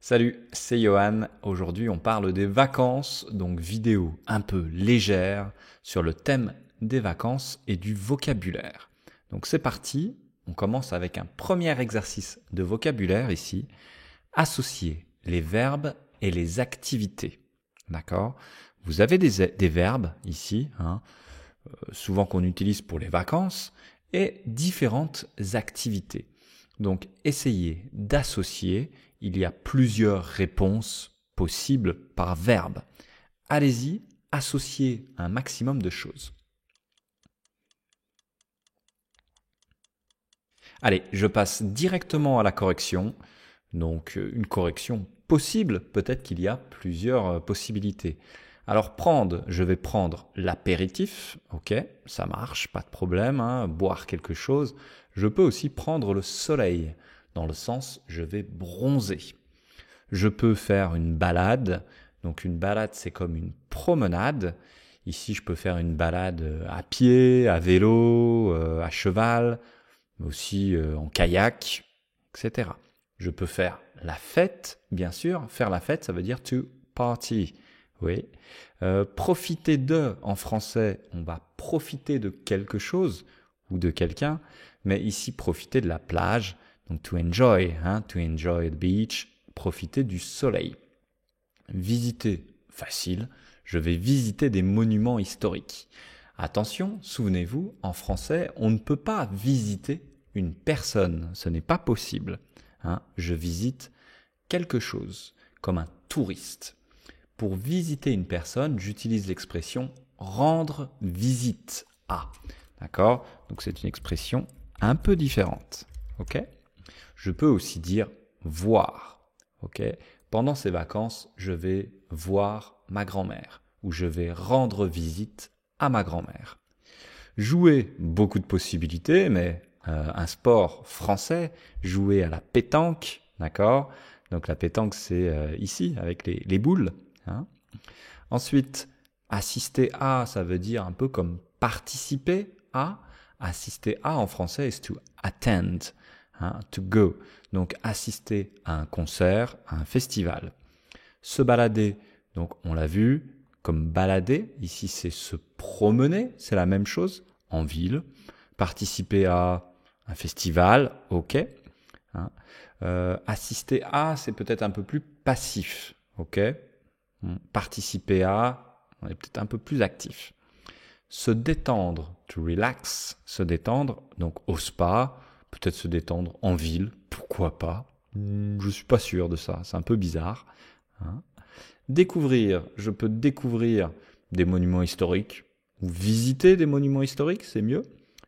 Salut, c'est Johan. Aujourd'hui, on parle des vacances, donc vidéo un peu légère sur le thème des vacances et du vocabulaire. Donc c'est parti, on commence avec un premier exercice de vocabulaire ici. Associer les verbes et les activités. D'accord ? Vous avez des verbes ici, souvent qu'on utilise pour les vacances, et différentes activités. Donc essayez d'associer, il y a plusieurs réponses possibles par verbe. Allez-y, associez un maximum de choses. Allez, je passe directement à la correction. Donc une correction possible, peut-être qu'il y a plusieurs possibilités. Alors prendre, je vais prendre l'apéritif, ok, ça marche, pas de problème, boire quelque chose. Je peux aussi prendre le soleil, dans le sens je vais bronzer. Je peux faire une balade, donc une balade c'est comme une promenade. Ici je peux faire une balade à pied, à vélo, à cheval, mais aussi en kayak, etc. Je peux faire la fête, bien sûr. Faire la fête, ça veut dire to party. Oui. Profiter de, en français, on va profiter de quelque chose ou de quelqu'un, mais ici, profiter de la plage, donc to enjoy the beach, profiter du soleil. Visiter, facile, je vais visiter des monuments historiques. Attention, souvenez-vous, en français, on ne peut pas visiter une personne, ce n'est pas possible. Je visite quelque chose, comme un touriste. Pour visiter une personne, j'utilise l'expression rendre visite à. D'accord ? Donc c'est une expression un peu différente. Ok ? Je peux aussi dire voir. Ok ? Pendant ces vacances, je vais voir ma grand-mère ou je vais rendre visite à ma grand-mère. Jouer, beaucoup de possibilités, mais un sport français, jouer à la pétanque, d'accord ? Donc la pétanque, c'est ici, avec les boules. Ensuite, assister à, ça veut dire un peu comme participer à. Assister à en français is to attend, to go. Donc assister à un concert, à un festival. Se balader, donc on l'a vu, comme balader, ici c'est se promener, c'est la même chose, en ville. Participer à un festival, ok. Assister à, c'est peut-être un peu plus passif, ok. Participer à, on est peut-être un peu plus actif. Se détendre, to relax, se détendre, donc au spa, peut-être se détendre en ville, pourquoi pas. Je suis pas sûr de ça, c'est un peu bizarre. Découvrir, je peux découvrir des monuments historiques ou visiter des monuments historiques, c'est mieux.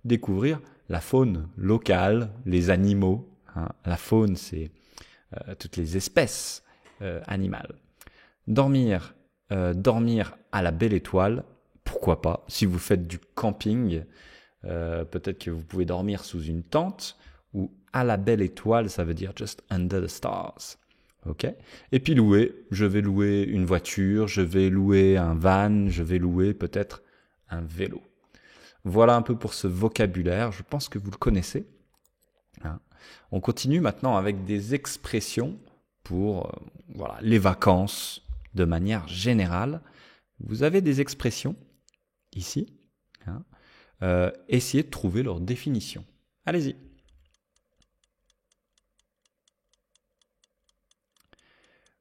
Découvrir la faune locale, les animaux. La faune, c'est toutes les espèces animales. Dormir à la belle étoile, pourquoi pas. Si vous faites du camping, peut-être que vous pouvez dormir sous une tente ou à la belle étoile, ça veut dire just under the stars. Ok. Et puis louer, je vais louer une voiture, je vais louer un van, je vais louer peut-être un vélo. Voilà un peu pour ce vocabulaire, je pense que vous le connaissez. On continue maintenant avec des expressions pour les vacances de manière générale. Vous avez des expressions ici. Essayez de trouver leur définition. Allez-y.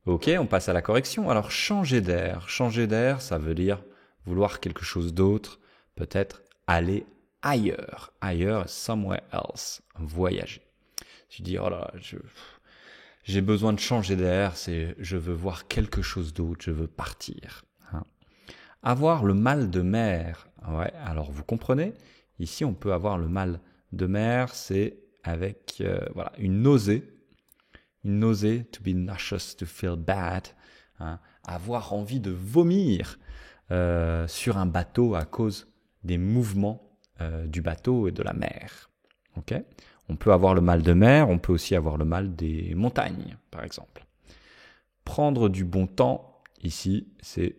Ok, on passe à la correction. Alors, changer d'air. Changer d'air, ça veut dire vouloir quelque chose d'autre. Peut-être aller ailleurs. Ailleurs, somewhere else. Voyager. Tu dis, oh là, j'ai besoin de changer d'air, je veux voir quelque chose d'autre, je veux partir. Avoir le mal de mer. Ouais, alors vous comprenez, ici on peut avoir le mal de mer, c'est avec une nausée. Une nausée, to be nauseous, to feel bad. Avoir envie de vomir sur un bateau à cause des mouvements du bateau et de la mer. Ok ? On peut avoir le mal de mer, on peut aussi avoir le mal des montagnes, par exemple. Prendre du bon temps, ici, c'est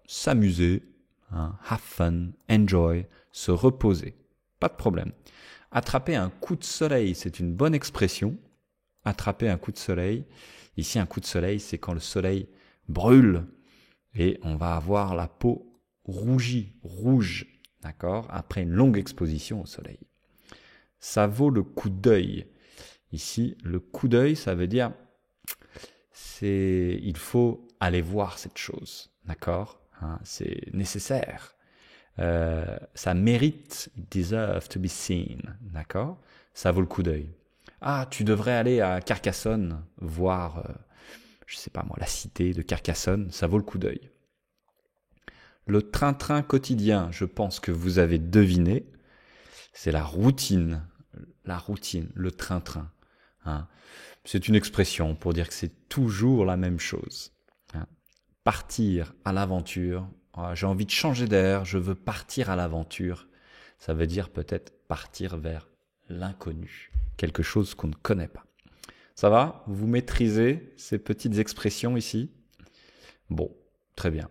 s'amuser, have fun, enjoy, se reposer. Pas de problème. Attraper un coup de soleil, c'est une bonne expression. Attraper un coup de soleil. Ici, un coup de soleil, c'est quand le soleil brûle et on va avoir la peau rouge, d'accord, après une longue exposition au soleil. Ça vaut le coup d'œil. Ici, le coup d'œil, ça veut dire il faut aller voir cette chose, d'accord, hein, c'est nécessaire. Ça mérite, it deserves to be seen, d'accord, ça vaut le coup d'œil. Ah, tu devrais aller à Carcassonne voir, je sais pas moi, la cité de Carcassonne, ça vaut le coup d'œil. Le train-train quotidien, je pense que vous avez deviné, c'est la routine, le train-train. Hein. C'est une expression pour dire que c'est toujours la même chose. Hein. Partir à l'aventure, j'ai envie de changer d'air, je veux partir à l'aventure. Ça veut dire peut-être partir vers l'inconnu, quelque chose qu'on ne connaît pas. Ça va? Vous maîtrisez ces petites expressions ici? Bon, très bien.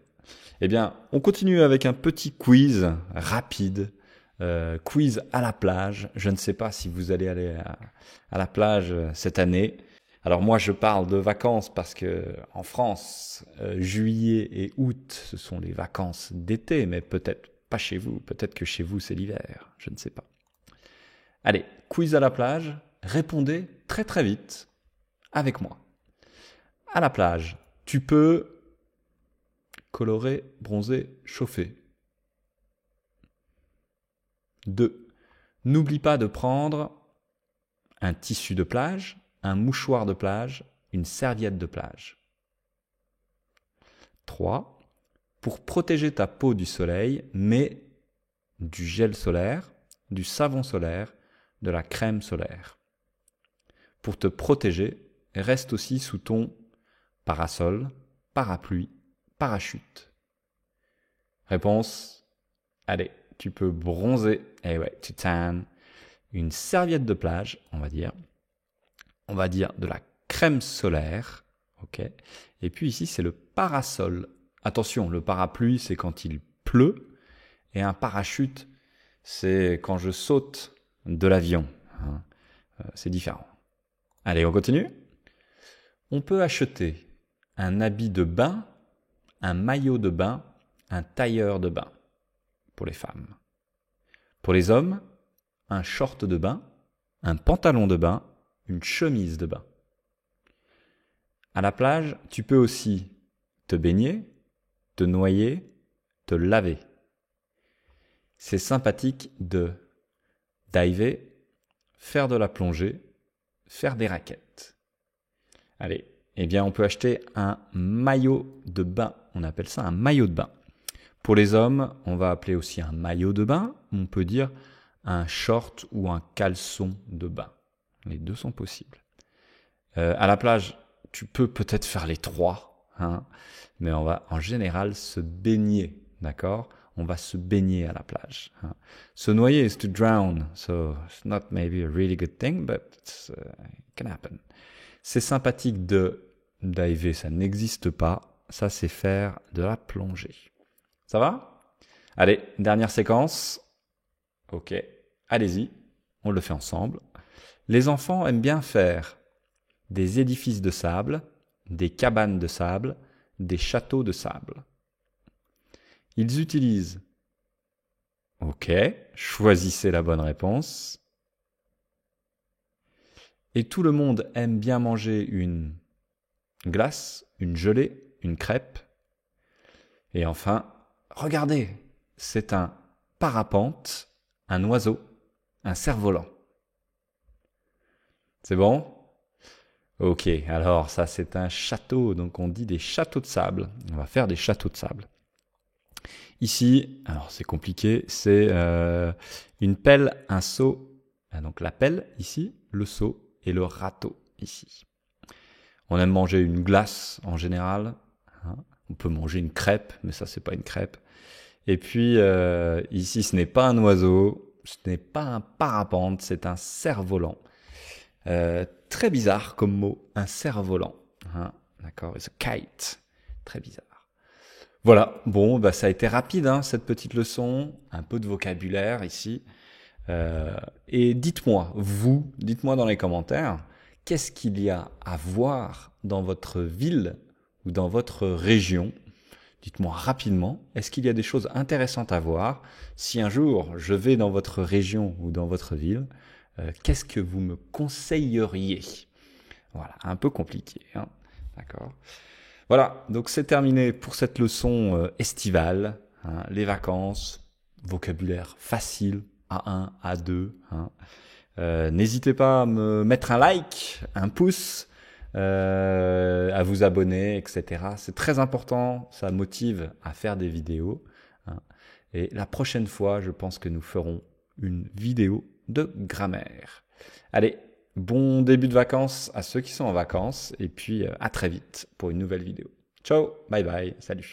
Eh bien, on continue avec un petit quiz rapide. Quiz à la plage. Je ne sais pas si vous allez aller à la plage cette année. Alors moi, je parle de vacances parce que en France, juillet et août, ce sont les vacances d'été, mais peut-être pas chez vous. Peut-être que chez vous, c'est l'hiver. Je ne sais pas. Allez, quiz à la plage. Répondez très très vite avec moi. À la plage, tu peux colorer, bronzer, chauffer. 2. N'oublie pas de prendre un tissu de plage, un mouchoir de plage, une serviette de plage. 3. Pour protéger ta peau du soleil, mets du gel solaire, du savon solaire, de la crème solaire. Pour te protéger, reste aussi sous ton parasol, parapluie, parachute. Réponse, allez, tu peux bronzer, to tan, une serviette de plage, on va dire de la crème solaire, ok. Et puis ici, c'est le parasol. Attention, le parapluie, c'est quand il pleut, et un parachute, c'est quand je saute de l'avion. Hein. C'est différent. Allez, on continue. On peut acheter un habit de bain, un maillot de bain, un tailleur de bain pour les femmes. Pour les hommes, un short de bain, un pantalon de bain, une chemise de bain. À la plage, tu peux aussi te baigner, te noyer, te laver. C'est sympathique de diver, faire de la plongée, faire des raquettes. Allez, eh bien on peut acheter un maillot de bain. On appelle ça un maillot de bain. Pour les hommes, on va appeler aussi un maillot de bain. On peut dire un short ou un caleçon de bain. Les deux sont possibles. À la plage, tu peux peut-être faire les trois, hein, mais on va en général se baigner, d'accord? On va se baigner à la plage. Hein. Se noyer is to drown, so it's not maybe a really good thing, but it can happen. C'est sympathique de diver, ça n'existe pas. Ça, c'est faire de la plongée. Ça va? Allez, dernière séquence. Ok, allez-y, on le fait ensemble. Les enfants aiment bien faire des édifices de sable, des cabanes de sable, des châteaux de sable. Ils utilisent... Ok, choisissez la bonne réponse. Et tout le monde aime bien manger une glace, une gelée, une crêpe. Et enfin, regardez, c'est un parapente, un oiseau, un cerf-volant. C'est bon? Ok, alors ça c'est un château, donc on dit des châteaux de sable. On va faire des châteaux de sable. Ici, alors c'est compliqué, c'est une pelle, un seau. Donc la pelle ici, le seau et le râteau ici. On aime manger une glace en général. Hein. On peut manger une crêpe, mais ça c'est pas une crêpe. Et puis ici, ce n'est pas un oiseau, ce n'est pas un parapente, c'est un cerf-volant. Très bizarre comme mot, un cerf-volant. Hein, d'accord, it's a kite. Très bizarre. Voilà, bon, bah, ça a été rapide, hein, cette petite leçon. Un peu de vocabulaire ici. Et dites-moi, dites-moi dans les commentaires, qu'est-ce qu'il y a à voir dans votre ville ou dans votre région? Dites-moi rapidement, est-ce qu'il y a des choses intéressantes à voir? Si un jour je vais dans votre région ou dans votre ville, qu'est-ce que vous me conseilleriez? Voilà, un peu compliqué, hein? D'accord. Voilà, donc c'est terminé pour cette leçon estivale, hein, les vacances, vocabulaire facile, A1, A2. Hein. N'hésitez pas à me mettre un like, un pouce, à vous abonner, etc. C'est très important, ça motive à faire des vidéos. Hein. Et la prochaine fois, je pense que nous ferons une vidéo de grammaire. Allez, bon début de vacances à ceux qui sont en vacances et puis à très vite pour une nouvelle vidéo. Ciao, bye bye, salut.